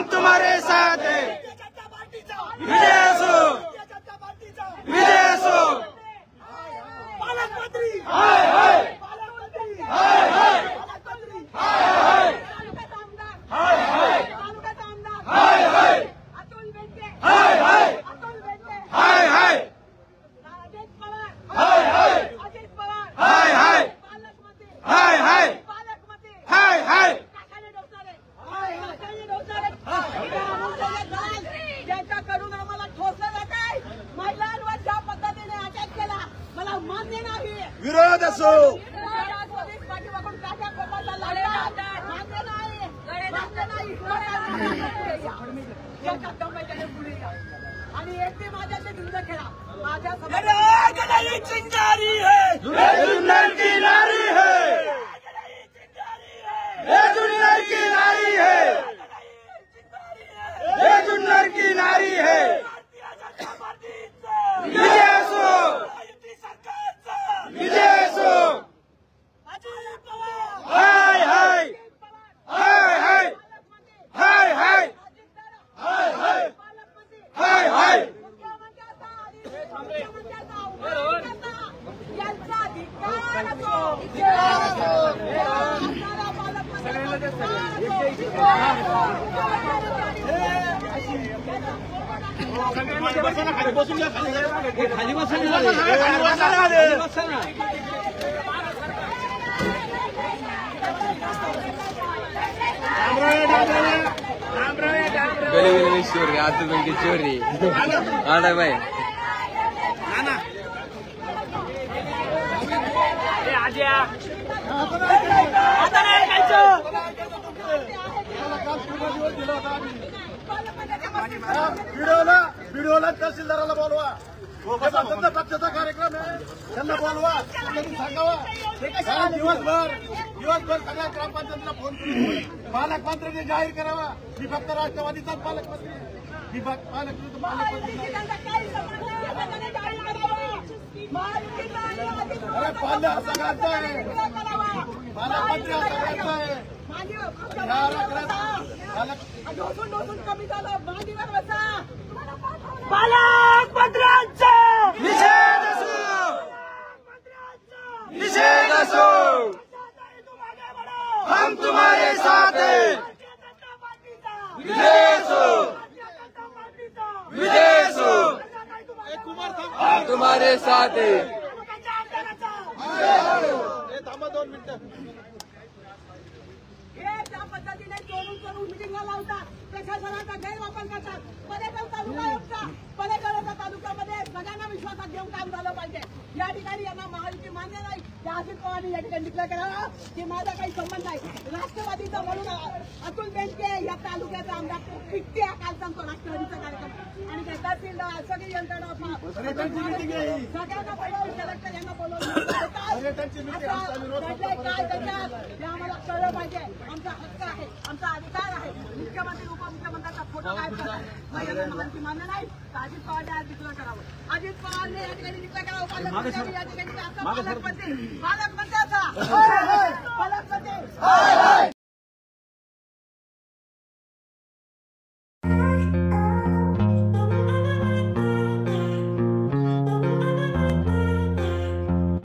हम तुम्हारे साथ हैं। विजय असो, विजय असो। पालकमंत्री हाय हाय पालकमंत्री हाय हाय पालकमंत्री हाय हाय तालुक्याचा आमदार हाय हाय तालुक्याचा आमदार हाय हाय अतुल बेनके हाय हाय अतुल बेनके हाय हाय अजित पवार हाय हाय अजित पवार हाय हाय पालकमंत्री हाय हाय पालकमंत्री हाय हाय काकाने डोसणारे काकाने डोसणारे ज्यांच्याकडून आम्हाला ठोसलं जात आहे महिलांवर ज्या पद्धतीने अटॅक केला मला मान्य नाही। विरोध असो, पोलीस पाठीमागून काट्या कोपाचा लढा मान्य नाही मान्य नाही। ज्याच्या दम आहे त्याने पुढे या आणि एकटे माझ्याशी युद्ध खेळा माझ्या चिंगारी है जुन्नर की नारी है, ये जुन्नर की नारी है, ये जुन्नर की नारी है। विजय असो, विजय असो। हाय हाय हाय हाय हाय हाय हाय हाय हाय हाय खाली बसून घ्या, खाली बसा गली चोरी अतुल बेनके चोरी आना भाई व्हिडिओला तहसीलदाराला बोलवा, स्वतंत्र पक्षाचा कार्यक्रम आहे, त्यांना बोलवा, त्यांनी सांगावा दिवसभर सगळ्या ग्रामपंचायतीला फोन करून पालकमंत्र्यांनी जाहीर करावा मी फक्त राष्ट्रवादीचाच पालकमंत्री, मी पालकमंत्री अरे पालक सगळ्यांचा आहे, पालकमंत्री सगळ्यांचा आहे। कमी झालं मांडीवर बसा पालकमंत्र्यांचा निषेध असो, निषेध असो। हम तुम्हारे साथ हैं। विजय असो, विजय असो। हम तुम्हारे साथ हैं। थांबा 2 मिनिटं। हे त्या पद्धतीने चोरून मिटिंगा लावतात, प्रशासनाचा गैरवापर करतात। पलेगाव तालुका आमचा पलेगावच्या तालुक्यामध्ये सगळ्यांना विश्वासात घेऊन काम झालं पाहिजे। या ठिकाणी यांना महायुती मान्य नाही। त्या अजित पवारांनी या ठिकाणी डिक्लेअर करावा की माझा काही संबंध नाही। राष्ट्रवादीचा म्हणून अतुल बेनके या तालुक्याचा आमदार किती काल सांगतो राष्ट्रवादीचा कार्यक्रम आणि त्या तहसीलदार सगळी यंत्रणा सगळ्यांना बोलवून कलेक्टर यांना बोलवून काय करतात हे आम्हाला कळलं पाहिजे। आमचा हक्क आहे, आमचा अधिकार आहे। मुख्यमंत्री उपमुख्यमंत्र्यांचा फोटो काय करतात मग यांना महायुती मान्य नाही तर अजित पवारने आज डिक्लेअर करावं। अजित पवारने या ठिकाणी डिक्लेअर करावं पालकमंत्र्यांनी या ठिकाणी पालकमंत्र्याचा